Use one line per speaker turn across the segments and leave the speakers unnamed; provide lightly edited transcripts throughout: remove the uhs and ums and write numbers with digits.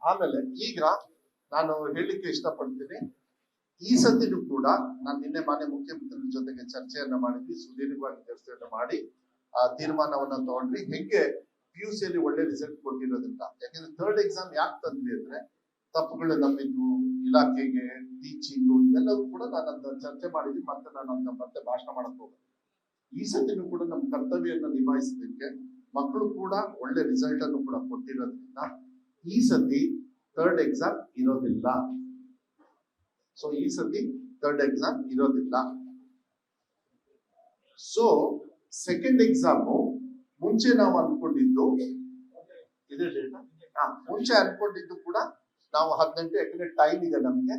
ಆಮೇಲೆ ಈಗ ನಾನು ಹೇಳಲಿಕ್ಕೆ ಇಷ್ಟಪಡ್ತೀನಿ, ಈ ಸತಿನೂ ಕೂಡ ನಾನು ನಿನ್ನೆ ಮಾನ್ಯ ಮುಖ್ಯಮಂತ್ರಿ ಜೊತೆಗೆ ಚರ್ಚೆಯನ್ನ ಮಾಡಿದ್ವಿ, ಸುದೀರ್ಘವಾಗಿ ಚರ್ಚೆಯನ್ನ ಮಾಡಿ ತೀರ್ಮಾನವನ್ನ ತಗೊಂಡ್ವಿ. ಹೆಂಗೆ PUC ಅಲ್ಲಿ ಒಳ್ಳೆ ರಿಸಲ್ಟ್ ಕೊಟ್ಟಿರೋದ್ರಿಂದ. ಯಾಕಂದ್ರೆ ಥರ್ಡ್ ಎಕ್ಸಾಮ್ ಯಾಕೆ ತಂದ್ವಿ ಅಂದ್ರೆ ತಪ್ಪುಗಳು ನಮ್ಮಿದ್ವು, ಇಲಾಖೆಗೆ ಟೀಚಿಂಗು ಇವೆಲ್ಲವೂ ಕೂಡ ನಾನು ಅದನ್ನ ಚರ್ಚೆ ಮಾಡಿದ್ವಿ. ಮತ್ತೆ ನಾನು ಅದನ್ನ ಮತ್ತೆ ಭಾಷಣ ಮಾಡಕ್ ಹೋಗ್ತೀನಿ. ಈ ಸತಿನೂ ಕೂಡ ನಮ್ಮ ಕರ್ತವ್ಯವನ್ನು ನಿಭಾಯಿಸೋದಕ್ಕೆ ಮಕ್ಕಳು ಕೂಡ ಒಳ್ಳೆ ರಿಸಲ್ಟ್ ಅನ್ನು ಕೂಡ ಕೊಟ್ಟಿರೋದ್ರಿಂದ ಈ ಸತಿ ಥರ್ಡ್ ಎಕ್ಸಾಮ್ ಇರೋದಿಲ್ಲ. ಸೊ ಈ ಸತಿ ಥರ್ಡ್ ಎಕ್ಸಾಮ್ ಇರೋದಿಲ್ಲ. ಸೊ ಸೆಕೆಂಡ್ ಎಕ್ಸಾಮು ಮುಂಚೆ ನಾವು ಅನ್ಕೊಂಡಿದ್ದು ಇದೇ ಡೇಟ್, ಮುಂಚೆ ಅನ್ಕೊಂಡಿದ್ದು ಕೂಡ ನಾವು 18, ಯಾಕಂದ್ರೆ ಟೈಮ್ ಇದೆ ನಮಗೆ.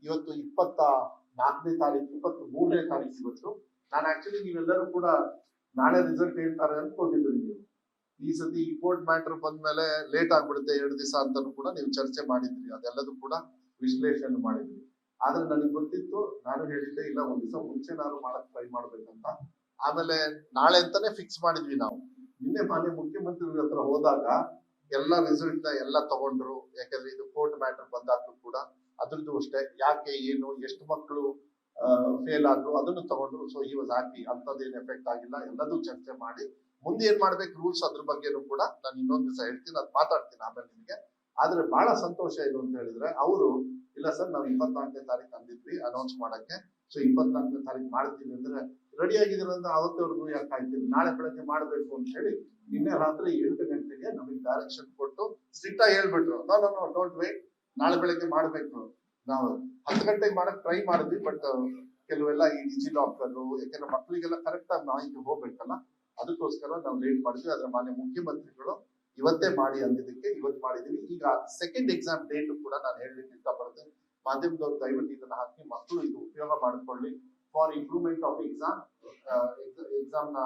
ಇವತ್ತು 24ನೇ ತಾರೀಕು, 23ನೇ ತಾರೀಕು ಇವತ್ತು. ನಾನು ಆಕ್ಚುಲಿ ನೀವೆಲ್ಲರೂ ಕೂಡ ನಾಳೆ ರಿಸಲ್ಟ್ ಹೇಳ್ತಾರೆ ಅನ್ಕೊಂಡಿದ್ರು. ನೀವು ಈ ಸತಿ ಇಂಪೋರ್ಟ್ ಮ್ಯಾಟರ್ ಬಂದ್ಮೇಲೆ ಲೇಟ್ ಆಗ್ಬಿಡುತ್ತೆ 2 ದಿವಸ ಅಂತಾನು ಕೂಡ ನೀವು ಚರ್ಚೆ ಮಾಡಿದ್ರಿ. ಅದೆಲ್ಲದೂ ಕೂಡ ವಿಶ್ಲೇಷಣೆ ಮಾಡಿದ್ರಿ. ಆದ್ರೆ ನನಗೆ ಗೊತ್ತಿತ್ತು, ನಾನು ಹೇಳಿದ್ದೆ ಇಲ್ಲ ಒಂದ್ ದಿವಸ ಮುಂಚೆ ನಾನು ಮಾಡಕ್ ಟ್ರೈ ಮಾಡ್ಬೇಕಂತ. ಆಮೇಲೆ ನಾಳೆ ಅಂತಾನೆ ಫಿಕ್ಸ್ ಮಾಡಿದ್ವಿ ನಾವು. ನಿನ್ನೆ ಮಾನ್ಯ ಮುಖ್ಯಮಂತ್ರಿ ಹತ್ರ ಹೋದಾಗ ಎಲ್ಲ ರಿಸಲ್ಟ್ ನ ಎಲ್ಲ ತಗೊಂಡ್ರು. ಯಾಕಂದ್ರೆ ಇದು ಕೋರ್ಟ್ ಮ್ಯಾಟರ್ ಬಂದಾಗ್ಲೂ ಕೂಡ ಅದ್ರದ್ದು ಅಷ್ಟೇ, ಯಾಕೆ ಏನು ಎಷ್ಟು ಮಕ್ಕಳು ಫೇಲ್ ಆದ್ರು ಅದನ್ನು ತಗೊಂಡ್ರು. ಸೊ ಈ ವಾಸ್ ಹ್ಯಾಪಿ. ಅಂತದೇನು ಎಫೆಕ್ಟ್ ಆಗಿಲ್ಲ, ಎಲ್ಲದೂ ಚರ್ಚೆ ಮಾಡಿ ಮುಂದೆ ಏನ್ ಮಾಡ್ಬೇಕು ರೂಲ್ಸ್ ಅದ್ರ ಬಗ್ಗೆನೂ ಕೂಡ ನಾನು ಇನ್ನೊಂದ್ ದಿವಸ ಹೇಳ್ತೀನಿ, ಅದು ಮಾತಾಡ್ತೀನಿ ಆಮೇಲೆ ನಿಮಗೆ. ಆದ್ರೆ ಬಹಳ ಸಂತೋಷ ಏನು ಅಂತ ಹೇಳಿದ್ರೆ, ಅವರು ಇಲ್ಲ ಸರ್ ನಾವು 24ನೇ ತಾರೀಕು ಅಂದಿದ್ವಿ ಅನೌನ್ಸ್ ಮಾಡಕ್ಕೆ, ಸೊ 24ನೇ ತಾರೀಕು ಮಾಡ್ತೀವಿ ಅಂದ್ರೆ ರೆಡಿ ಆಗಿದ್ರೆ ಅಂತ ಅವತ್ತವರೆಗೂ ಯಾಕೆ ಕಾಯ್ತೀವಿ, ನಾಳೆ ಬೆಳಗ್ಗೆ ಮಾಡ್ಬೇಕು ಅಂತ ಹೇಳಿ ನಿನ್ನೆ ರಾತ್ರಿ 8 ಗಂಟೆಗೆ ನಮಗೆ ಡೈರೆಕ್ಷನ್ ಕೊಟ್ಟು ಸ್ಟ್ರಿಕ್ಟ್ ಆಗಿ ಹೇಳ್ಬಿಟ್ರು, no no no don't wait, ನಾಳೆ ಬೆಳಗ್ಗೆ ಮಾಡ್ಬೇಕು. ನಾವು 10 ಗಂಟೆಗೆ ಮಾಡಕ್ ಟ್ರೈ ಮಾಡಿದ್ವಿ, ಬಟ್ ಕೆಲವೆಲ್ಲ ಈ ಡಿಜಿ ಲಾಕರ್, ಯಾಕಂದ್ರೆ ಮಕ್ಕಳಿಗೆಲ್ಲ ಕರೆಕ್ಟ್ ಆಗಿ ಮಾಹಿತಿ ಹೋಗ್ಬೇಕಲ್ಲ, ಅದಕ್ಕೋಸ್ಕರ ನಾವು ಲೇಟ್ ಮಾಡಿದ್ವಿ. ಆದ್ರೆ ಮಾನ್ಯ ಮುಖ್ಯಮಂತ್ರಿಗಳು ಇವತ್ತೇ ಮಾಡಿ ಅಂದಿದ್ದಕ್ಕೆ ಇವತ್ತು ಮಾಡಿದೀವಿ. ಈಗ ಸೆಕೆಂಡ್ ಎಕ್ಸಾಮ್ ಡೇಟ್ ಕೂಡ ನಾನು ಹೇಳಲಿಕ್ಕೆ ಇಷ್ಟಪಡ್ತೀನಿ. ಮಾಧ್ಯಮದವ್ರು ದಯವಿಟ್ಟು ಇದನ್ನ ಹಾಕಿ ಮಕ್ಕಳು ಇದು ಉಪಯೋಗ ಮಾಡಿಕೊಳ್ಳಿ ಫಾರ್ ಇಂಪ್ರೂವ್ಮೆಂಟ್ ಆಫ್ ಎಕ್ಸಾಮ್ ನ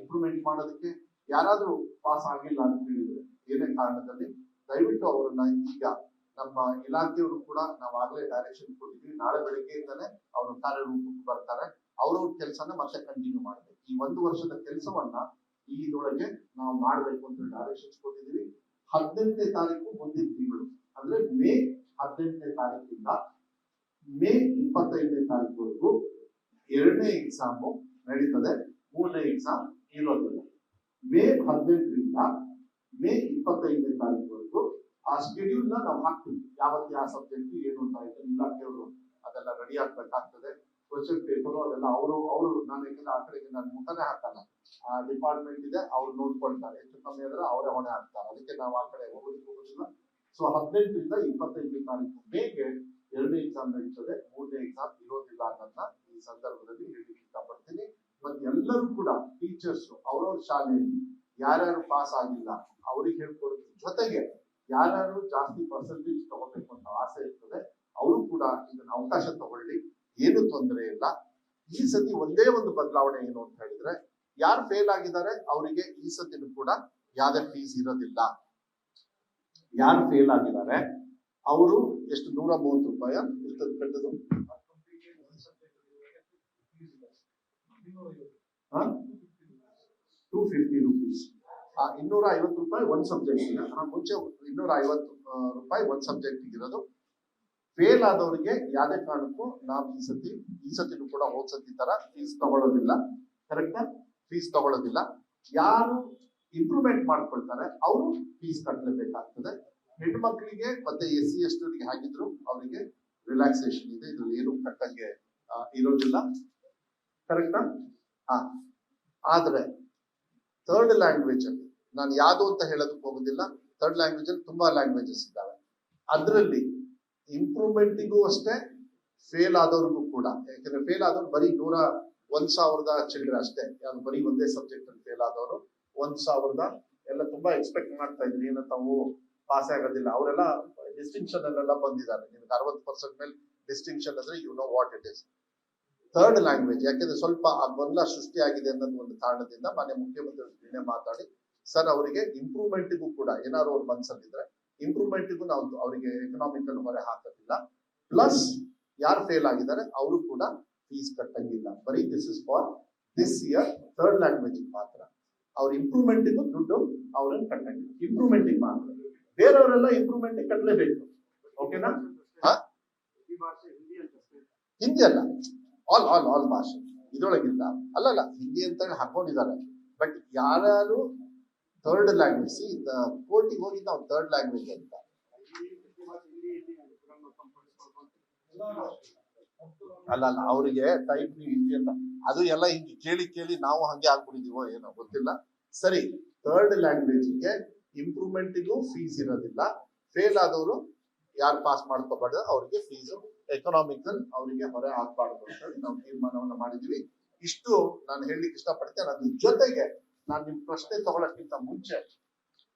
ಇಂಪ್ರೂವ್ಮೆಂಟ್ ಮಾಡೋದಕ್ಕೆ. ಯಾರಾದ್ರೂ ಪಾಸ್ ಆಗಿಲ್ಲ ಅಂತ ಹೇಳಿದ್ರೆ ಏನೇ ಕಾರಣದಲ್ಲಿ ದಯವಿಟ್ಟು ಅವರನ್ನ ಈಗ ನಮ್ಮ ಇಲಾಖೆಯವರು ಕೂಡ ನಾವು ಆಗ್ಲೇ ಡೈರೆಕ್ಷನ್ ಕೊಟ್ಟಿದ್ವಿ, ನಾಳೆ ಬೆಳಗ್ಗೆಯಿಂದನೇ ಅವರು ಕಾರ್ಯರೂಪಕ್ಕೆ ಬರ್ತಾರೆ. ಅವ್ರವ್ರ ಕೆಲಸನ ಮತ್ತೆ ಕಂಟಿನ್ಯೂ ಮಾಡಬೇಕು. ಈ 1 ವರ್ಷದ ಕೆಲಸವನ್ನ ಇದರೊಳಗೆ ನಾವು ಮಾಡ್ಬೇಕು ಅಂತ ಡೈರೆಕ್ಷನ್ಸ್ ಕೊಟ್ಟಿದ್ದೀವಿ. 18ನೇ ತಾರೀಕು ಮುಂದಿನ ತಿಂಗಳು ಅಂದ್ರೆ ಮೇ 18ನೇ ತಾರೀಕಿಂದ ಮೇ 25ನೇ ತಾರೀಕುವರೆಗೂ 2ನೇ ಎಕ್ಸಾಮು ನಡೀತದೆ, 3ನೇ ಎಕ್ಸಾಮ್ ಇರೋದಿಲ್ಲ. ಮೇ 18ರಿಂದ ಮೇ 25ನೇ ತಾರೀಕುವರೆಗೂ ಆ ಶೆಡ್ಯೂಲ್ ನ ನಾವು ಹಾಕ್ತೀವಿ. ಯಾವತ್ತು ಯಾವ ಸಬ್ಜೆಕ್ಟ್ ಏನು ಅಂತ ಇಲಾಖೆಯವರು ಅದೆಲ್ಲ ರೆಡಿ ಆಗ್ಬೇಕಾಗ್ತದೆ. ಕ್ವಶನ್ ಪೇಪರ್ ಅದೆಲ್ಲ ಅವರು ನಾನು ಯಾಕಂದ್ರೆ ಆ ಕಡೆಗೆ ನಾನು ಮುಖನೇ ಹಾಕಲ್ಲ, ಆ ಡಿಪಾರ್ಟ್ಮೆಂಟ್ ಇದೆ, ಅವ್ರು ನೋಡ್ಕೊಳ್ತಾರೆ. ಹೆಚ್ಚು ಕಮ್ಮಿ ಆದ್ರೆ ಅವರೇ ಹೊಣೆ ಹಾಕ್ತಾರೆ, ಅದಕ್ಕೆ ನಾವು ಆ ಕಡೆ ಹೋಗೋದಿಲ್ಲ. ಸೊ 18ರಿಂದ 25ನೇ ತಾರೀಕು ಮೇಗೆ 2ನೇ ಎಕ್ಸಾಮ್ ನಡೀತದೆ, 3ನೇ ಎಕ್ಸಾಮ್ ಇರೋದಿಲ್ಲ ಅನ್ನೋದನ್ನ ಈ ಸಂದರ್ಭದಲ್ಲಿ ಹೇಳಲಿಕ್ಕೆ ಇಷ್ಟಪಡ್ತೀನಿ. ಮತ್ತೆ ಎಲ್ಲರೂ ಕೂಡ ಟೀಚರ್ಸ್ ಅವ್ರವ್ರ ಶಾಲೆಯಲ್ಲಿ ಯಾರ್ಯಾರು ಪಾಸ್ ಆಗಿಲ್ಲ ಅವ್ರಿಗೆ ಹೇಳ್ಕೊಡೋದ್ರ ಜೊತೆಗೆ ಯಾರ್ಯಾರು ಜಾಸ್ತಿ ಪರ್ಸೆಂಟೇಜ್ ತಗೋಬೇಕು ಅಂತ ಆಸೆ ಇರ್ತದೆ ಅವರು ಕೂಡ ಇದನ್ನ ಅವಕಾಶ ತಗೊಳ್ಳಿ, ಏನು ತೊಂದರೆ ಇಲ್ಲ. ಈ ಸತಿ ಒಂದೇ ಒಂದು ಬದಲಾವಣೆ ಏನು ಅಂತ ಹೇಳಿದ್ರೆ, ಯಾರು ಫೇಲ್ ಆಗಿದ್ದಾರೆ ಅವರಿಗೆ ಈ ಸತಿನೂ ಕೂಡ ಯಾವುದೇ ಫೀಸ್ ಇರೋದಿಲ್ಲ. ಯಾರು ಫೇಲ್ ಆಗಿದ್ದಾರೆ ಅವರು ಎಷ್ಟು 130 ರೂಪಾಯಿ ಎಷ್ಟು ಕಟ್ಟದು, 250 ರೂಪೀಸ್, 250 ರೂಪಾಯಿ ಒಂದ್ ಸಬ್ಜೆಕ್ಟ್. ಮುಂಚೆ 250 ರೂಪಾಯಿ ಒಂದ್ ಸಬ್ಜೆಕ್ಟ್ ಇರೋದು. ಫೇಲ್ ಆದವರಿಗೆ ಯಾವುದೇ ಕಾರಣಕ್ಕೂ ನಾವು ಈ ಸತಿನೂ ಕೂಡ ಹೋದ್ಸತಿ ತರ ಫೀಸ್ ತಗೊಳ್ಳೋದಿಲ್ಲ. ಕರೆಕ್ಟಾ? ಫೀಸ್ ತಗೊಳ್ಳೋದಿಲ್ಲ. ಯಾರು ಇಂಪ್ರೂವ್ಮೆಂಟ್ ಮಾಡ್ಕೊಳ್ತಾರೆ ಅವರು ಫೀಸ್ ಕಟ್ಟಲೇಬೇಕಾಗ್ತದೆ. ಹೆಣ್ಮಕ್ಳಿಗೆ ಮತ್ತೆ SC ST ಹಾಗಿದ್ರು ಅವರಿಗೆ ರಿಲ್ಯಾಕ್ಸೇಷನ್ ಇದೆ, ಇದ್ರಲ್ಲಿ ಏನು ಕಟ್ಟಂಗೆ ಇರೋದಿಲ್ಲ. ಕರೆಕ್ಟಾ? ಆದ್ರೆ ಥರ್ಡ್ ಲ್ಯಾಂಗ್ವೇಜ್ ಅಲ್ಲಿ ನಾನು ಯಾವುದು ಅಂತ ಹೇಳೋದಕ್ಕೆ ಹೋಗೋದಿಲ್ಲ. ಥರ್ಡ್ ಲ್ಯಾಂಗ್ವೇಜ್ ಅಲ್ಲಿ ತುಂಬಾ ಲ್ಯಾಂಗ್ವೇಜಸ್ ಇದ್ದಾವೆ. ಅದರಲ್ಲಿ ಇಂಪ್ರೂವ್ಮೆಂಟಿಗೂ ಅಷ್ಟೇ, ಫೇಲ್ ಆದವ್ರಿಗೂ ಕೂಡ. ಯಾಕಂದ್ರೆ ಫೇಲ್ ಆದವ್ರು ಬರೀ 1,000 ಚಿಲ್ಡ್ರೆ ಅಷ್ಟೇ, ಯಾರು ಬರೀ ಒಂದೇ ಸಬ್ಜೆಕ್ಟ್ ಅಲ್ಲಿ ಫೇಲ್ ಆದವರು 1,000 ಎಲ್ಲ ತುಂಬಾ ಎಕ್ಸ್ಪೆಕ್ಟ್ ಮಾಡ್ತಾ ಇದ್ರಿ ಏನಂತ ಪಾಸ್ ಆಗೋದಿಲ್ಲ. ಅವರೆಲ್ಲ ಡಿಸ್ಟಿಂಕ್ಷನ್ ಅಲ್ಲೆಲ್ಲ ಬಂದಿದ್ದಾರೆ. ನಿಮ್ಗೆ 60% ಮೇಲೆ ಡಿಸ್ಟಿಂಕ್ಷನ್ ಅಂದ್ರೆ you know what it is. Third language ಯಾಕೆಂದ್ರೆ ಸ್ವಲ್ಪ ಗೊಂದಲ ಸೃಷ್ಟಿಯಾಗಿದೆ ಅನ್ನೋದು ಒಂದು ಕಾರಣದಿಂದ ಮಾನ್ಯ ಮುಖ್ಯಮಂತ್ರಿ ಮಾತಾಡಿ ಸರ್ ಅವರಿಗೆ ಇಂಪ್ರೂವ್ಮೆಂಟ್ಗೂ ಕೂಡ ಏನಾದ್ರು ಅವ್ರ ಮನ್ಸಲ್ಲಿದ್ರೆ ಇಂಪ್ರೂವ್ಮೆಂಟ್ಗೂ ನಾವು ಅವರಿಗೆ ಎಕನಾಮಿಕಲ್ ಹೊರೆ ಹಾಕೋದಿಲ್ಲ. ಪ್ಲಸ್ ಯಾರು ಫೇಲ್ ಆಗಿದ್ದಾರೆ ಅವರು ಕೂಡ ಫೀಸ್ ಕಟ್ಟಂಗಿಲ್ಲ. ಬರೀ this is for this year third language ಮಾತ್ರ. ಅವ್ರ ಇಂಪ್ರೂವ್ಮೆಂಟ್ಗೂ ದುಡ್ಡು ಅವ್ರನ್ನ ಕಟ್ಟಂಗಿಲ್ಲ, ಇಂಪ್ರೂವ್ಮೆಂಟಿಗೆ ಮಾತ್ರ. ಬೇರೆಯವರೆಲ್ಲ ಇಂಪ್ರೂವ್ಮೆಂಟ್ ಕಟ್ಟಲೇಬೇಕು. ಓಕೆನಾ? ಹಿಂದಿ ಅಲ್ಲ, ಆಲ್ ಭಾಷೆ ಇದ್ರೊಳಗಿಲ್ಲ. ಅಲ್ಲಲ್ಲ, ಹಿಂದಿ ಅಂತ ಹೇಳಿ ಹಾಕೊಂಡಿದ್ದಾರೆ. ಬಟ್ ಯಾರು ಥರ್ಡ್ ಲ್ಯಾಂಗ್ವೇಜ್, ಕೋರ್ಟಿಗೆ ಹೋಗಿದ್ದ ನಾವು ಥರ್ಡ್ ಲ್ಯಾಂಗ್ವೇಜ್ ಅಂತ. ಅಲ್ಲ ಅವರಿಗೆ ಟೈಪ್ ನೀವು ಹಿಂದಿ ಅಂತ, ಅದು ಎಲ್ಲ ಹಿಂಗೆ ಕೇಳಿ ಕೇಳಿ ನಾವು ಹಂಗೆ ಆಗ್ಬಿಟ್ಟಿದೀವೋ ಏನೋ ಗೊತ್ತಿಲ್ಲ. ಸರಿ, ಥರ್ಡ್ ಲ್ಯಾಂಗ್ವೇಜ್ಗೆ ಇಂಪ್ರೂವ್ಮೆಂಟ್ಗೂ ಫೀಸ್ ಇರೋದಿಲ್ಲ. ಫೇಲ್ ಆದವರು ಯಾರು ಪಾಸ್ ಮಾಡ್ಕೋಬಾರ್ದು ಅವ್ರಿಗೆ ಫೀಸು, ಎಕನಾಮಿಕಲ್ ಅವರಿಗೆ ಹೊರೆ ಹಾಕ್ಬಾರ್ದು ಅಂತ ಹೇಳಿ ನಾವು ತೀರ್ಮಾನವನ್ನ ಮಾಡಿದ್ವಿ. ಇಷ್ಟು ನಾನು ಹೇಳಲಿಕ್ಕೆ ಇಷ್ಟಪಡ್ತೇನೆ. ಅದ್ರ ಜೊತೆಗೆ ನಾನು ನಿಮ್ ಪ್ರಶ್ನೆ ತಗೊಳಕ್ಕಿಂತ ಮುಂಚೆ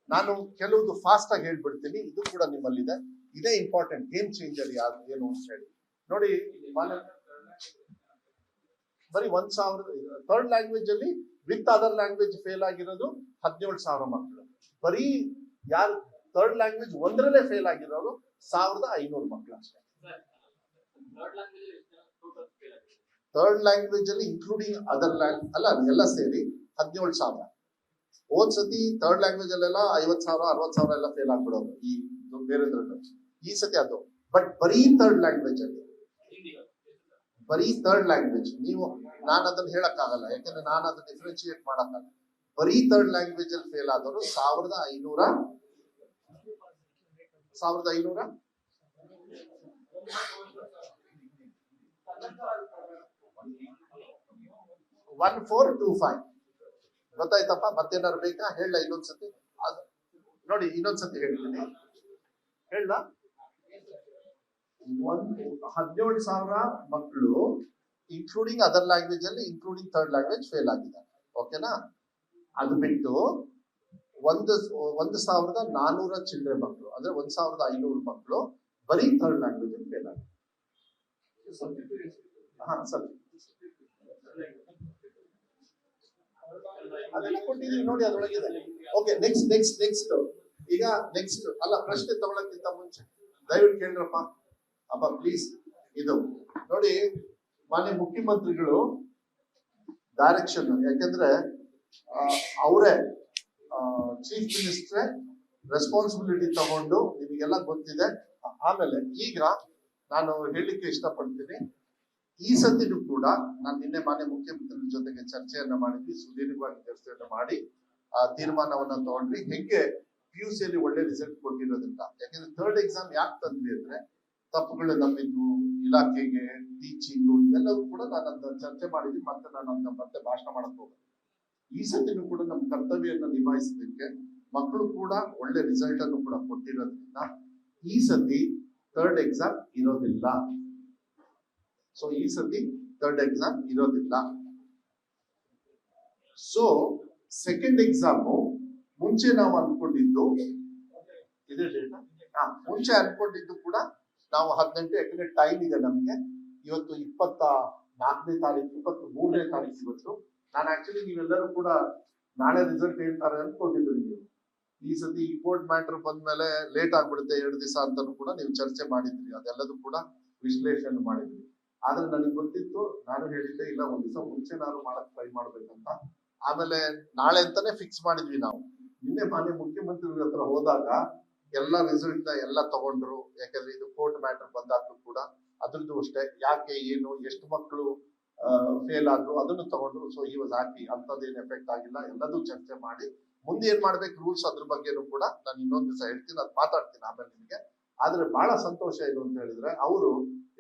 ನಾನು ಕೆಲವುದು ಫಾಸ್ಟ್ ಆಗಿ ಹೇಳ್ಬಿಡ್ತೀನಿ. ಇದು ಕೂಡ ನಿಮ್ಮಲ್ಲಿದೆ, ಇದೇ ಇಂಪಾರ್ಟೆಂಟ್, ಗೇಮ್ ಚೇಂಜರ್ ಯಾರು ಏನು ಅಂತ ಹೇಳಿ ನೋಡಿ. ಬರೀ 1,000 ಥರ್ಡ್ ಲ್ಯಾಂಗ್ವೇಜ್ ಅಲ್ಲಿ ವಿತ್ ಅದರ್ ಲ್ಯಾಂಗ್ವೇಜ್ ಫೇಲ್ ಆಗಿರೋದು 17,000 ಮಕ್ಕಳು. ಬರೀ ಯಾರು ಥರ್ಡ್ ಲ್ಯಾಂಗ್ವೇಜ್ ಒಂದರಲ್ಲೇ ಫೇಲ್ ಆಗಿರೋರು 1,500 ಮಕ್ಕಳು ಅಷ್ಟೇ. ಥರ್ಡ್ ಲ್ಯಾಂಗ್ವೇಜ್ ಅಲ್ಲಿ ಇನ್ಕ್ಲೂಡಿಂಗ್ ಅದರ್ ಲ್ಯಾಂಗ್ವೇಜ್ ಅಲ್ಲ, ಎಲ್ಲ ಸೇರಿ 17,000. ಹೋದ್ ಸತಿ ಥರ್ಡ್ ಲ್ಯಾಂಗ್ವೇಜ್ ಅಲ್ಲೆಲ್ಲ 50,000 60,000 ಎಲ್ಲ ಫೇಲ್ ಆಗ್ಬಿಡೋರು ಈ ಬೇರೆದ್ರಲ್ಲಿ. ಈ ಸತಿ ಅದು ಬಟ್ ಬರೀ ಥರ್ಡ್ ಲ್ಯಾಂಗ್ವೇಜ್ ಅಲ್ಲಿ, ಬರೀ ಥರ್ಡ್ ಲ್ಯಾಂಗ್ವೇಜ್ ನೀವು, ನಾನು ಅದನ್ನ ಹೇಳಕ್ ಆಗಲ್ಲ, ಯಾಕಂದ್ರೆ ನಾನು ಅದನ್ನ ಡಿಫ್ರೆನ್ಶಿಯೇಟ್ ಮಾಡಕ್ಕಾಗಲ್ಲ. ಬರೀ ಥರ್ಡ್ ಲ್ಯಾಂಗ್ವೇಜ್ ಅಲ್ಲಿ ಫೇಲ್ ಆದವರು 1,500 1425. ಗೊತ್ತಾಯ್ತಪ್ಪ? ಮತ್ತೇನಾದ್ರು ಬೇಕಾ? ಹೇಳ ಇನ್ನೊಂದ್ಸತಿ ನೋಡಿ, ಇನ್ನೊಂದ್ಸತಿ ಹೇಳ್ತೀನಿ. ಹೇಳ 17,000 ಮಕ್ಕಳು ಇನ್ಕ್ಲೂಡಿಂಗ್ ಅದರ್ ಲ್ಯಾಂಗ್ವೇಜ್ ಅಲ್ಲಿ, ಇನ್ಕ್ಲೂಡಿಂಗ್ ಥರ್ಡ್ ಲ್ಯಾಂಗ್ವೇಜ್ ಫೇಲ್ ಆಗಿದ್ದಾರೆ. ಓಕೆನಾ? ಅದು ಬಿಟ್ಟು 1,400 ಚಿಲ್ಡ್ರೆ ಮಕ್ಕಳು, ಅಂದ್ರೆ 1,500 ಮಕ್ಕಳು ಬರೀ ಥರ್ಡ್ ಲ್ಯಾಂಗ್ವೇಜ್ ಅಲ್ಲಿ ಫೇಲ್ ಆಗಿದ್ದಾರೆ. ಅದೆಲ್ಲ ಕೊಟ್ಟಿದ್ದೀವಿ ನೋಡಿ, ಅದ್ರೊಳಗಿದೆ. ಓಕೆ, ನೆಕ್ಸ್ಟ್ ಈಗ ನೆಕ್ಸ್ಟ್ ಅಲ್ಲ, ಪ್ರಶ್ನೆ ತಗೊಳಕ್ಕಿಂತ ಮುಂಚೆ ದಯವಿಟ್ಟು ಕೇಳ್ರಪ್ಪ ಅಪ್ಪ ಪ್ಲೀಸ್. ಇದು ನೋಡಿ, ಮಾನ್ಯ ಮುಖ್ಯಮಂತ್ರಿಗಳು ಡೈರೆಕ್ಷನ್, ಯಾಕಂದ್ರೆ ಅವರೇ ಚೀಫ್ ಮಿನಿಸ್ಟ್ರೇ ರೆಸ್ಪಾನ್ಸಿಬಿಲಿಟಿ ತಗೊಂಡು, ನಿಮಗೆಲ್ಲ ಗೊತ್ತಿದೆ. ಆಮೇಲೆ ಈಗ ನಾನು ಹೇಳಲಿಕ್ಕೆ ಇಷ್ಟಪಡ್ತೀನಿ, ಈ ಸತಿನೂ ಕೂಡ ನಾನು ನಿನ್ನೆ ಮಾನ್ಯ ಮುಖ್ಯಮಂತ್ರಿ ಜೊತೆಗೆ ಚರ್ಚೆಯನ್ನ ಮಾಡಿದ್ವಿ, ಸುದೀರ್ಘವಾಗಿ ಚರ್ಚೆಯನ್ನ ಮಾಡಿ ತೀರ್ಮಾನವನ್ನ ತಗೊಂಡ್ವಿ. ಹೆಂಗೆ PUC ಅಲ್ಲಿ ಒಳ್ಳೆ ರಿಸಲ್ಟ್ ಕೊಟ್ಟಿರೋದ್ರಿಂದ. ಯಾಕಂದ್ರೆ ಥರ್ಡ್ ಎಕ್ಸಾಮ್ ಯಾಕೆ ತಂದ್ವಿ ಅಂದ್ರೆ, ತಪ್ಪುಗಳು ನಮ್ಮಿದ್ವು, ಇಲಾಖೆಗೆ ಟೀಚಿಂಗು ಇವೆಲ್ಲವೂ ಕೂಡ ನಾನು ಅದನ್ನ ಚರ್ಚೆ ಮಾಡಿದ್ವಿ. ಮತ್ತೆ ನಾನು ಅದನ್ನ ಮತ್ತೆ ಭಾಷಣ ಮಾಡಕ್ ಹೋಗ್ತೀನಿ. ಈ ಸತಿನೂ ಕೂಡ ನಮ್ಮ ಕರ್ತವ್ಯವನ್ನು ನಿಭಾಯಿಸಲಿಕ್ಕೆ ಮಕ್ಕಳು ಕೂಡ ಒಳ್ಳೆ ರಿಸಲ್ಟ್ ಅನ್ನು ಕೂಡ ಕೊಟ್ಟಿರೋದ್ರಿಂದ ಈ ಸತಿ ಥರ್ಡ್ ಎಕ್ಸಾಮ್ ಇರೋದಿಲ್ಲ. ಸೊ ಈ ಸತಿ ಥರ್ಡ್ ಎಕ್ಸಾಮ್ ಇರೋದಿಲ್ಲ. ಸೊ ಸೆಕೆಂಡ್ ಎಕ್ಸಾಮು ಮುಂಚೆ ನಾವು ಅನ್ಕೊಂಡಿದ್ದು ಇದೇ ಡೇಟಾ, ಮುಂಚೆ ಅನ್ಕೊಂಡಿದ್ದು ಕೂಡ ನಾವು 18, ಯಾಕಂದ್ರೆ ಟೈಮ್ ಇದೆ ನಮಗೆ. ಇವತ್ತು 24ನೇ ತಾರೀಕು, 23ನೇ ತಾರೀಕು ಇವತ್ತು. ನಾನು ಆಕ್ಚುಲಿ ನೀವೆಲ್ಲರೂ ಕೂಡ ನಾಳೆ ರಿಸಲ್ಟ್ ಹೇಳ್ತಾರೆ ಅನ್ಕೊಂಡಿದ್ರು. ನೀವು ಈ ಸತಿ ಇಂಪೋರ್ಟ್ ಮ್ಯಾಟರ್ ಬಂದ್ಮೇಲೆ ಲೇಟ್ ಆಗ್ಬಿಡುತ್ತೆ 2 ದಿವಸ ಅಂತಾನು ಕೂಡ ನೀವು ಚರ್ಚೆ ಮಾಡಿದ್ರಿ. ಅದೆಲ್ಲದೂ ಕೂಡ ವಿಶ್ಲೇಷಣೆ ಮಾಡಿದ್ರಿ. ಆದ್ರೆ ನನಗೆ ಗೊತ್ತಿತ್ತು, ನಾನು ಹೇಳಿದ್ದೆ ಇಲ್ಲ, ಒಂದ್ ದಿವಸ ಮುಂಚೆ ನಾನು ಮಾಡಕ್ ಟ್ರೈ ಮಾಡ್ಬೇಕಂತ. ಆಮೇಲೆ ನಾಳೆ ಅಂತಾನೆ ಫಿಕ್ಸ್ ಮಾಡಿದ್ವಿ ನಾವು. ನಿನ್ನೆ ಮಾನ್ಯ ಮುಖ್ಯಮಂತ್ರಿಗಳ ಹತ್ರ ಹೋದಾಗ ಎಲ್ಲ ರಿಸಲ್ಟ್ ಎಲ್ಲ ತಗೊಂಡ್ರು. ಯಾಕಂದ್ರೆ ಇದು ಕೋರ್ಟ್ ಮ್ಯಾಟರ್ ಬಂದಾಗ್ಲೂ ಕೂಡ ಅದ್ರದ್ದು ಅಷ್ಟೇ, ಯಾಕೆ ಏನು ಎಷ್ಟು ಮಕ್ಕಳು ಫೇಲ್ ಆದ್ರು ಅದನ್ನು ತಗೊಂಡ್ರು. ಸೊ ಈ ವಾಸ್ ಹ್ಯಾಪಿ, ಅಂತದೇನು ಎಫೆಕ್ಟ್ ಆಗಿಲ್ಲ. ಎಲ್ಲದೂ ಚರ್ಚೆ ಮಾಡಿ ಮುಂದೆ ಏನ್ ಮಾಡ್ಬೇಕು ರೂಲ್ಸ್, ಅದ್ರ ಬಗ್ಗೆನೂ ಕೂಡ ನಾನು ಇನ್ನೊಂದ್ ದಿವಸ ಹೇಳ್ತೀನಿ, ಅದು ಮಾತಾಡ್ತೀನಿ ಆಮೇಲೆ ನಿಮಗೆ. ಆದ್ರೆ ಬಹಳ ಸಂತೋಷ ಏನು ಅಂತ ಹೇಳಿದ್ರೆ, ಅವರು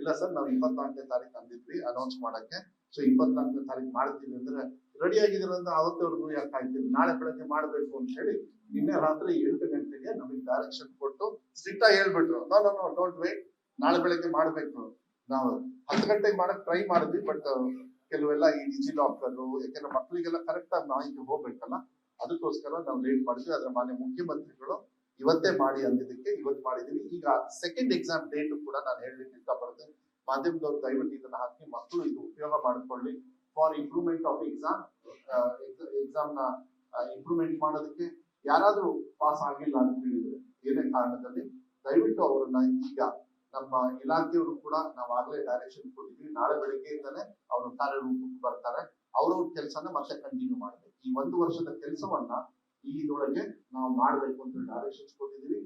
ಇಲ್ಲ ಸರ್ ನಾವು 24ನೇ ತಾರೀಕು ಅಂದಿದ್ವಿ ಅನೌನ್ಸ್ ಮಾಡಕ್ಕೆ, ಸೊ 24ನೇ ತಾರೀಕು ಮಾಡ್ತೀವಿ ಅಂದ್ರೆ ರೆಡಿ ಆಗಿದ್ರಂದ್ರೆ ಅವತ್ತವರೆಗೂ ಯಾಕೆ ಕಾಯ್ತೀವಿ, ನಾಳೆ ಬೆಳಗ್ಗೆ ಮಾಡ್ಬೇಕು ಅಂತ ಹೇಳಿ ನಿನ್ನೆ ರಾತ್ರಿ 8 ಗಂಟೆಗೆ ನಮಗೆ ಡೈರೆಕ್ಷನ್ ಕೊಟ್ಟು ಸ್ಟ್ರಿಕ್ಟ್ ಆಗಿ ಹೇಳ್ಬಿಟ್ರು, ನೋ ಡೋಂಟ್ ವೇಟ್, ನಾಳೆ ಬೆಳಗ್ಗೆ ಮಾಡ್ಬೇಕು. ನಾವು 10 ಗಂಟೆಗೆ ಮಾಡಕ್ ಟ್ರೈ ಮಾಡಿದ್ವಿ, ಬಟ್ ಕೆಲವೆಲ್ಲ ಈ ಡಿಜಿ ಲಾಕರ್, ಯಾಕಂದ್ರೆ ಮಕ್ಕಳಿಗೆಲ್ಲ ಕರೆಕ್ಟ್ ಆಗಿ ಮಾಹಿತಿ ಹೋಗ್ಬೇಕಲ್ಲ, ಅದಕ್ಕೋಸ್ಕರ ನಾವು ಲೇಟ್ ಮಾಡಿದ್ವಿ. ಆದ್ರೆ ಮಾನ್ಯ ಮುಖ್ಯಮಂತ್ರಿಗಳು ಇವತ್ತೇ ಮಾಡಿ ಅಂದಿದ್ದಕ್ಕೆ ಇವತ್ತು ಮಾಡಿದೀವಿ. ಈಗ ಸೆಕೆಂಡ್ ಎಕ್ಸಾಮ್ ಡೇಟ್ ಕೂಡ ನಾನು ಹೇಳಲಿಕ್ಕೆ ಇಷ್ಟಪಡ್ತೇನೆ. ಮಾಧ್ಯಮದವ್ರು ದಯವಿಟ್ಟು ಇದನ್ನ ಹಾಕಿ, ಮಕ್ಕಳು ಇದು ಉಪಯೋಗ ಮಾಡಿಕೊಳ್ಳಿ ಫಾರ್ ಇಂಪ್ರೂವ್ಮೆಂಟ್ ಆಫ್ ಎಕ್ಸಾಮ್ ನ ಇಂಪ್ರೂವ್ಮೆಂಟ್ ಮಾಡೋದಕ್ಕೆ. ಯಾರಾದ್ರೂ ಪಾಸ್ ಆಗಿಲ್ಲ ಅಂತ ಹೇಳಿದ್ರೆ ಏನೇ ಕಾರಣದಲ್ಲಿ ದಯವಿಟ್ಟು ಅವರನ್ನ ಈಗ ನಮ್ಮ ಇಲಾಖೆಯವರು ಕೂಡ ನಾವು ಆಗ್ಲೇ ಡೈರೆಕ್ಷನ್ ಕೊಟ್ಟಿದ್ವಿ, ನಾಳೆ ಬೆಳಗ್ಗೆಯಿಂದಲೇ ಅವರು ಕಾರ್ಯರೂಪಕ್ಕೆ ಬರ್ತಾರೆ. ಅವ್ರವ್ರ ಕೆಲಸನ ಮತ್ತೆ ಕಂಟಿನ್ಯೂ ಮಾಡಬೇಕು. ಈ 1 ವರ್ಷದ ಕೆಲಸವನ್ನ ಇದರೊಳಗೆ ನಾವು ಮಾಡ್ಬೇಕು ಅಂತ ಡೈರೆಕ್ಷನ್ಸ್ ಕೊಟ್ಟಿದ್ದೀವಿ.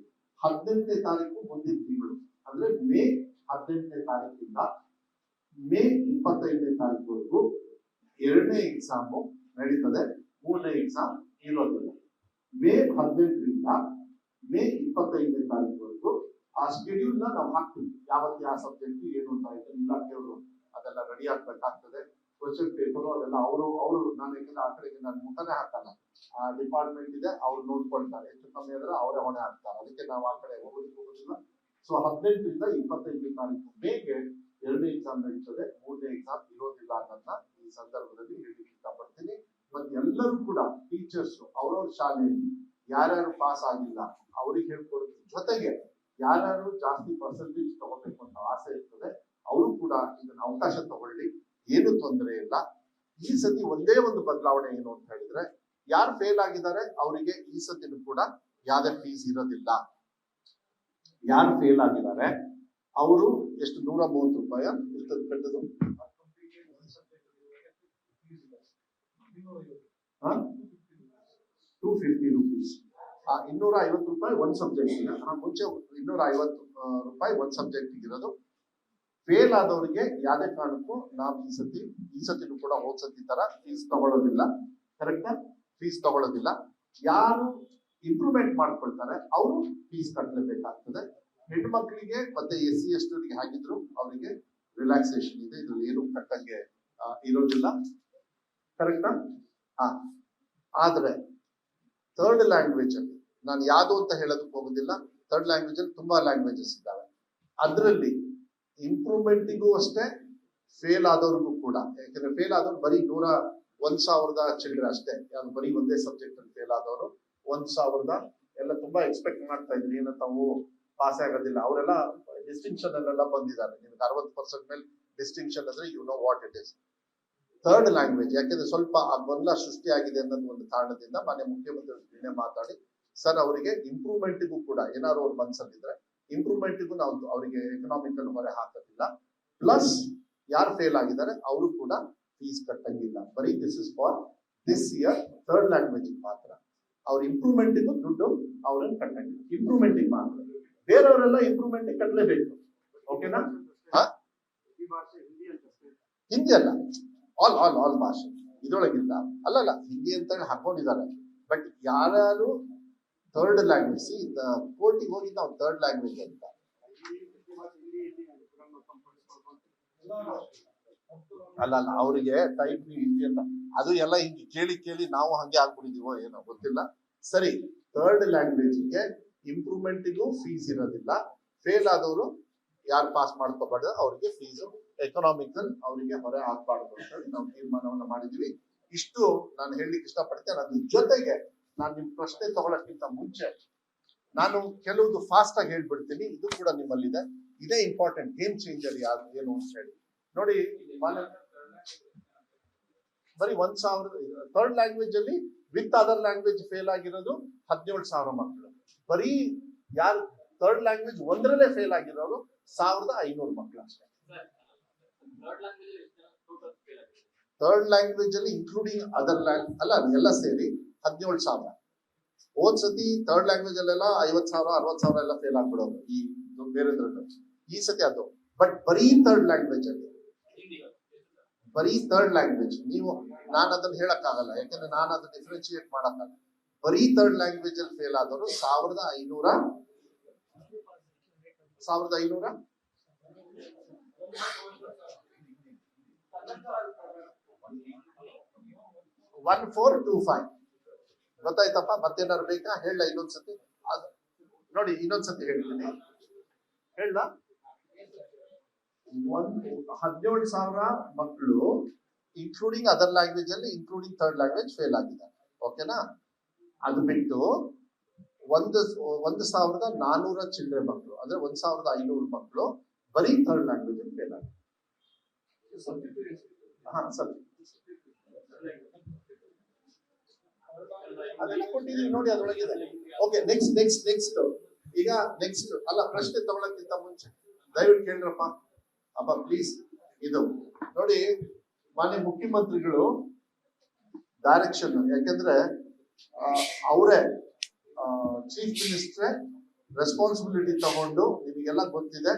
18ನೇ ತಾರೀಕು ಮುಂದಿನ ತಿಂಗಳು ಅಂದ್ರೆ ಮೇ 18ನೇ ತಾರೀಕಿಂದ ಮೇ 25ನೇ ತಾರೀಕುವರೆಗೂ 2ನೇ ಎಕ್ಸಾಮ್ ನಡೀತದೆ, 3ನೇ ಎಕ್ಸಾಮ್ ಇರೋದಿಲ್ಲ. ಮೇ 18ರಿಂದ ಮೇ 25ನೇ ತಾರೀಕುವರೆಗೂ ಆ ಶೆಡ್ಯೂಲ್ ನಾವು ಹಾಕ್ತೀವಿ. ಯಾವತ್ತು ಯಾವ ಸಬ್ಜೆಕ್ಟ್ ಏನು ಅಂತ ಇಲಾಖೆಯವರು ಅದೆಲ್ಲ ರೆಡಿ ಆಗ್ಬೇಕಾಗ್ತದೆ. ಕ್ವಶನ್ ಪೇಪರ್ ಅದೆಲ್ಲ ಅವರು ನಾನು ಯಾಕಂದ್ರೆ ಆ ಕಡೆಗೆ ನಾನು ಮುಖನೇ ಹಾಕಲ್ಲ, ಆ ಡಿಪಾರ್ಟ್ಮೆಂಟ್ ಇದೆ, ಅವ್ರು ನೋಡ್ಕೊಳ್ತಾರೆ. ಹೆಚ್ಚು ಕಮ್ಮಿ ಆದ್ರೆ ಅವರೇ ಹೊಣೆ ಹಾಕ್ತಾರೆ, ಅದಕ್ಕೆ ನಾವು ಆ ಕಡೆ ಹೋಗೋದಿಲ್ಲ. ಸೊ 18ರಿಂದ 25ನೇ ತಾರೀಕು ಮೇಗೆ 2ನೇ ಎಕ್ಸಾಮ್ ನಡೀತದೆ, 3ನೇ ಎಕ್ಸಾಮ್ ಇರೋದಿಲ್ಲ ಅನ್ನೋದನ್ನ ಈ ಸಂದರ್ಭದಲ್ಲಿ ಹೇಳಲಿಕ್ಕೆ ಇಷ್ಟಪಡ್ತೀನಿ. ಮತ್ತೆ ಎಲ್ಲರೂ ಕೂಡ ಟೀಚರ್ಸ್ ಅವ್ರವ್ರ ಶಾಲೆಯಲ್ಲಿ ಯಾರ್ಯಾರು ಪಾಸ್ ಆಗಿಲ್ಲ ಅವ್ರಿಗೆ ಹೇಳ್ಕೊಡೋದ್ರ ಜೊತೆಗೆ ಯಾರ್ಯಾರು ಜಾಸ್ತಿ ಪರ್ಸೆಂಟೇಜ್ ತಗೋಬೇಕು ಅಂತ ಆಸೆ ಇರ್ತದೆ ಅವರು ಕೂಡ ಇದನ್ನ ಅವಕಾಶ ತಗೊಳ್ಳಿ, ಏನು ತೊಂದರೆ ಇಲ್ಲ. ಈ ಸತಿ ಒಂದೇ ಒಂದು ಬದಲಾವಣೆ ಏನು ಅಂತ ಹೇಳಿದ್ರೆ, ಯಾರು ಫೇಲ್ ಆಗಿದ್ದಾರೆ ಅವರಿಗೆ ಈ ಸತಿನೂ ಕೂಡ ಯಾವುದೇ ಫೀಸ್ ಇರೋದಿಲ್ಲ. ಯಾರು ಫೇಲ್ ಆಗಿದ್ದಾರೆ ಅವರು ಎಷ್ಟು 130 ರೂಪಾಯಿ ಎಷ್ಟು ಕಟ್ಟದು, 250 ರೂಪೀಸ್, 250 ರೂಪಾಯಿ ಒಂದ್ ಸಬ್ಜೆಕ್ಟ್. ಮುಂಚೆ 250 ರೂಪಾಯಿ ಒಂದ್ ಸಬ್ಜೆಕ್ಟ್ ಇರೋದು. ಫೇಲ್ ಆದವರಿಗೆ ಯಾವುದೇ ಕಾರಣಕ್ಕೂ ನಾವು ಈ ಸತಿನೂ ಕೂಡ ಹೋದ್ಸತಿ ತರ ಫೀಸ್ ತಗೊಳ್ಳೋದಿಲ್ಲ. ಕರೆಕ್ಟಾ? ಫೀಸ್ ತಗೊಳ್ಳೋದಿಲ್ಲ. ಯಾರು ಇಂಪ್ರೂವ್ಮೆಂಟ್ ಮಾಡ್ಕೊಳ್ತಾರೆ ಅವರು ಫೀಸ್ ಕಟ್ಟಲೇಬೇಕಾಗ್ತದೆ. ಹೆಣ್ಮಕ್ಳಿಗೆ ಮತ್ತೆ SC ST ಹಾಗಿದ್ರು ಅವರಿಗೆ ರಿಲ್ಯಾಕ್ಸೇಷನ್ ಇದೆ, ಇದ್ರಲ್ಲಿ ಏನು ಕಟ್ಟಂಗೆ ಇರೋದಿಲ್ಲ. ಕರೆಕ್ಟಾ? ಆದ್ರೆ ಥರ್ಡ್ ಲ್ಯಾಂಗ್ವೇಜ್ ಅಲ್ಲಿ ನಾನು ಯಾವುದು ಅಂತ ಹೇಳೋದಕ್ಕೆ ಹೋಗೋದಿಲ್ಲ. ಥರ್ಡ್ ಲ್ಯಾಂಗ್ವೇಜ್ ಅಲ್ಲಿ ತುಂಬಾ ಲ್ಯಾಂಗ್ವೇಜಸ್ ಇದ್ದಾವೆ. ಅದರಲ್ಲಿ ಇಂಪ್ರೂವ್ಮೆಂಟಿಗೂ ಅಷ್ಟೇ, ಫೇಲ್ ಆದವ್ರಿಗೂ ಕೂಡ. ಯಾಕಂದ್ರೆ ಫೇಲ್ ಆದವ್ರು ಬರೀ 1,000 ಚಿಲ್ಡ್ರೆ ಅಷ್ಟೇ. ಯಾರು ಬರೀ ಒಂದೇ ಸಬ್ಜೆಕ್ಟ್ ಅಲ್ಲಿ ಫೇಲ್ ಆದವರು 1,000 ಎಲ್ಲ ತುಂಬಾ ಎಕ್ಸ್ಪೆಕ್ಟ್ ಮಾಡ್ತಾ ಇದ್ರಿ, ಏನಂತ ಪಾಸ್ ಆಗೋದಿಲ್ಲ. ಅವರೆಲ್ಲ ಡಿಸ್ಟಿಂಕ್ಷನ್ ಅಲ್ಲೆಲ್ಲ ಬಂದಿದ್ದಾರೆ. ನಿಮ್ಗೆ 60% ಮೇಲೆ ಡಿಸ್ಟಿಂಕ್ಷನ್ ಅಂದ್ರೆ you know what it is. Third language ಯಾಕೆಂದ್ರೆ ಸ್ವಲ್ಪ ಆ ಗೊಂದಲ ಸೃಷ್ಟಿಯಾಗಿದೆ ಅನ್ನೋದು ಒಂದು ಕಾರಣದಿಂದ ಮಾನ್ಯ ಮುಖ್ಯಮಂತ್ರಿ ಮಾತಾಡಿ ಸರ್ ಅವರಿಗೆ ಇಂಪ್ರೂವ್ಮೆಂಟ್ಗೂ ಕೂಡ ಏನಾದ್ರು ಅವ್ರ ಮನ್ಸಲ್ಲಿದ್ರೆ ಇಂಪ್ರೂವ್ಮೆಂಟ್ಗೂ ನಾವು ಅವರಿಗೆ ಎಕನಾಮಿಕಲ್ ಹೊರೆ ಹಾಕೋದಿಲ್ಲ. ಪ್ಲಸ್ ಯಾರು ಫೇಲ್ ಆಗಿದ್ದಾರೆ ಅವರು ಕೂಡ ಫೀಸ್ ಕಟ್ಟಂಗಿಲ್ಲ. ಬರೀ this is for this year third language ಮಾತ್ರ. ಅವ್ರ ಇಂಪ್ರೂವ್ಮೆಂಟ್ಗೂ ದುಡ್ಡು ಅವ್ರನ್ನ ಕಟ್ಟಂಗಿಲ್ಲ, ಇಂಪ್ರೂವ್ಮೆಂಟಿಗೆ ಮಾತ್ರ. ಬೇರೆಯವರೆಲ್ಲ ಇಂಪ್ರೂವ್ಮೆಂಟ್ ಕಟ್ಟಲೇಬೇಕು. ಓಕೆನಾ? ಹಿಂದಿ ಅಲ್ಲ, ಆಲ್ ಭಾಷೆ ಇದರೊಳಗಿಲ್ಲ. ಅಲ್ಲಲ್ಲ, ಹಿಂದಿ ಅಂತ ಹೇಳಿ ಹಾಕೊಂಡಿದ್ದಾರೆ. ಬಟ್ ಯಾರು ಥರ್ಡ್ ಲ್ಯಾಂಗ್ವೇಜ್ ಕೋರ್ಟಿಗೆ ಹೋಗಿ ನಾವು ಥರ್ಡ್ ಲ್ಯಾಂಗ್ವೇಜ್ ಅಂತ ಅಲ್ಲ ಅವರಿಗೆ ಟೈಪ್ ಹಿಂದಿ ಅಂತ ಅದು ಎಲ್ಲ ಹಿಂಗೆ ಕೇಳಿ ನಾವು ಹಂಗೆ ಆಗ್ಬಿಟ್ಟಿದೀವೋ ಏನೋ ಗೊತ್ತಿಲ್ಲ. ಸರಿ, ಥರ್ಡ್ ಲ್ಯಾಂಗ್ವೇಜ್ಗೆ ಇಂಪ್ರೂವ್ಮೆಂಟ್ಗೂ ಫೀಸ್ ಇರೋದಿಲ್ಲ. ಫೇಲ್ ಆದವರು ಯಾರು ಪಾಸ್ ಮಾಡ್ಕೋಬಾರ್ದು ಅವ್ರಿಗೆ ಫೀಸು ಎಕನಾಮಿಕಲ್ ಅವರಿಗೆ ಹೊರೆ ಹಾಕ್ಬಾರ್ದು ಅಂತ ಹೇಳಿ ನಾವು ತೀರ್ಮಾನವನ್ನ ಮಾಡಿದ್ವಿ. ಇಷ್ಟು ನಾನು ಹೇಳಲಿಕ್ಕೆ ಇಷ್ಟಪಡ್ತೇನೆ. ಅದ್ರ ಜೊತೆಗೆ ನಾನು ನಿಮ್ ಪ್ರಶ್ನೆ ತಗೊಳಕ್ಕಿಂತ ಮುಂಚೆ ನಾನು ಕೆಲವುದು ಫಾಸ್ಟ್ ಆಗಿ ಹೇಳ್ಬಿಡ್ತೀನಿ. ಇದು ಕೂಡ ನಿಮ್ಮಲ್ಲಿದೆ. ಇದೇ ಇಂಪಾರ್ಟೆಂಟ್, ಗೇಮ್ ಚೇಂಜರ್ ಯಾರು ಏನು ಅಂತ ಹೇಳಿ ನೋಡಿ. ಬರೀ 1,000 ಥರ್ಡ್ ಲ್ಯಾಂಗ್ವೇಜ್ ಅಲ್ಲಿ ವಿತ್ ಅದರ್ ಲ್ಯಾಂಗ್ವೇಜ್ ಫೇಲ್ ಆಗಿರೋದು 17,000 ಮಕ್ಕಳು. ಬರೀ ಯಾರು ಥರ್ಡ್ ಲ್ಯಾಂಗ್ವೇಜ್ ಒಂದರಲ್ಲೇ ಫೇಲ್ ಆಗಿರೋರು 1,500 ಮಕ್ಕಳು ಅಷ್ಟೇ. ಥರ್ಡ್ ಲ್ಯಾಂಗ್ವೇಜ್ ಅಲ್ಲಿ ಇನ್ಕ್ಲೂಡಿಂಗ್ ಅದರ್ ಅಲ್ಲ ಎಲ್ಲ ಸೇರಿ 17,000. ಹೋದ್ಸತಿ ಥರ್ಡ್ ಲ್ಯಾಂಗ್ವೇಜ್ ಅಲ್ಲೆಲ್ಲ 50,000 60,000 ಎಲ್ಲ ಫೇಲ್ ಆಗ್ಬಿಡೋರು ಈ ಬೇರೆದ್ರಲ್ಲಿ. ಈ ಸತಿ ಅದು ಬಟ್ ಬರೀ ಥರ್ಡ್ ಲ್ಯಾಂಗ್ವೇಜ್ ಅಲ್ಲಿ, ಬರೀ ಥರ್ಡ್ ಲ್ಯಾಂಗ್ವೇಜ್ ನೀವು ನಾನು ಅದನ್ನ ಹೇಳಕ್ಕಾಗಲ್ಲ, ಯಾಕಂದ್ರೆ ನಾನು ಅದನ್ನ ಡಿಫ್ರೆನ್ಶಿಯೇಟ್ ಮಾಡಕ್ಕಾಗಲ್ಲ. ಬರೀ ಥರ್ಡ್ ಲ್ಯಾಂಗ್ವೇಜ್ ಅಲ್ಲಿ ಫೇಲ್ ಆದವರು 1,500 1425. ಗೊತ್ತಾಯ್ತಪ್ಪ? ಮತ್ತೇನಾದ್ರು ಬೇಕಾ ಹೇಳ? ಇನ್ನೊಂದ್ಸತಿ ನೋಡಿ, ಇನ್ನೊಂದ್ಸತಿ ಹೇಳ್ತೀನಿ. ಹೇಳ 17,000 ಮಕ್ಕಳು ಇನ್ಕ್ಲೂಡಿಂಗ್ ಅದರ್ ಲ್ಯಾಂಗ್ವೇಜ್ ಅಲ್ಲಿ ಇನ್ಕ್ಲೂಡಿಂಗ್ ಥರ್ಡ್ ಲ್ಯಾಂಗ್ವೇಜ್ ಫೇಲ್ ಆಗಿದ್ದಾರೆ. ಓಕೆನಾ? ಅದು ಬಿಟ್ಟು 1,400 ಚಿಲ್ಡ್ರೆ ಮಕ್ಕಳು ಅಂದ್ರೆ 1,500 ಮಕ್ಕಳು ಬರೀ ಥರ್ಡ್ ಲ್ಯಾಂಗ್ವೇಜ್ ಅಲ್ಲಿ ಫೇಲ್ ಆಗಿದೆ. ಅದೆಲ್ಲ ಕೊಟ್ಟಿದ್ದೀವಿ ನೋಡಿ, ಅದ್ರೊಳಗಿದೆ. ಓಕೆ, ನೆಕ್ಸ್ಟ್ ಈಗ ನೆಕ್ಸ್ಟ್ ಅಲ್ಲ, ಪ್ರಶ್ನೆ ತಗೊಳಕ್ಕಿಂತ ಮುಂಚೆ ದಯವಿಟ್ಟು ಕೇಳ್ರಪ್ಪ ಅಪ್ಪ ಪ್ಲೀಸ್. ಇದು ನೋಡಿ, ಮಾನ್ಯ ಮುಖ್ಯಮಂತ್ರಿಗಳು ಡೈರೆಕ್ಷನ್, ಯಾಕಂದ್ರೆ ಅವರೇ ಚೀಫ್ ಮಿನಿಸ್ಟ್ರೇ ರೆಸ್ಪಾನ್ಸಿಬಿಲಿಟಿ ತಗೊಂಡು ನಿಮಗೆಲ್ಲ ಗೊತ್ತಿದೆ